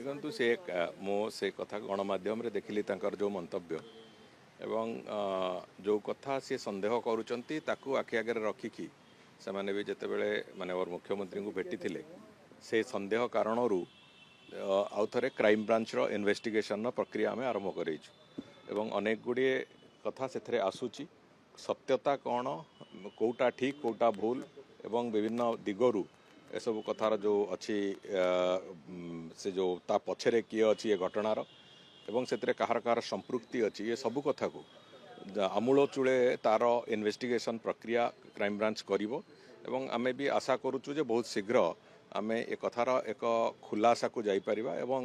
देखु से मो से कथा गणमाध्यम देखिली जो मंतव्य एवं जो कथा सी सन्देह करुँच आखि आगे रखिकी से माने भी जिते बड़े माननीय मुख्यमंत्री को भेटी से सन्देह कारण आउ थे क्राइम ब्रांच इन्वेस्टिगेशन प्रक्रिया आम आरंभ करें अनेक गुड़े कथा से आसूची सत्यता कौन कौटा ठीक कौटा भूल एवं विभिन्न दिगरु एसबू कथार जो अच्छी से जो ता पछरे किए अच्छी ये घटनार एवं से कहार कहार संपृक्ति अच्छी ये सबू कथा को आमूल चूले तार इन्वेस्टिगेशन प्रक्रिया क्राइम ब्रांच करिवो एवं आमे भी आशा करूचु जे बहुत शीघ्र आमे ए कथार एक खुलासा को जाई परिबा एवं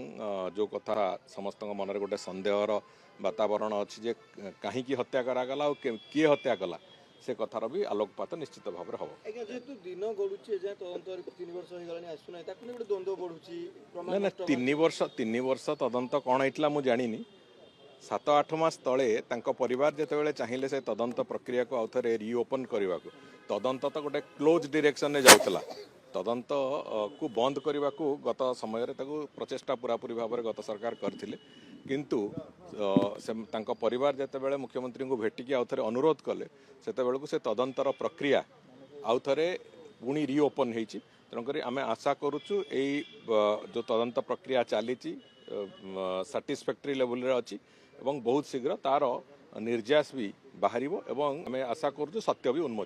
जो कथा समस्त मन गोटे संदेहर वातावरण अच्छी जे कहीं हत्या करागला किए हत्या कला से कथार भी आलोकपात निश्चित भाव में हम जेहेतु दिन गड़ुची तदंत 3 वर्ष हो गलानी आसुना ताकू गोटे द्वंद्व बढ़ुची ना 3 वर्ष तदंत कौन होता मुझे जानी 7-8 मास तले परिवार जिते चाहिए से तदंत प्रक्रिया को आउ थे रिओपन करने को तदंत तो गोटे क्लोज डायरेक्शन में जाऊला तदंत को बंद करने को गत समय प्रचेषा पूरापूरी भाव में गत सरकार करथिले किंतु से परिवार जिते मुख्यमंत्री को भेटिकी आउ थे अनुरोध कले से से तदंतर प्रक्रिया आउ थे पुणी रिओपन होती तेणुक आम आशा करुचु जो तदंत प्रक्रिया चली साटिस्फैक्टरी लेवल अच्छी बहुत शीघ्र तार निर्यास भी बाहर एवं आम आशा करुचु सत्य भी उन्मोचन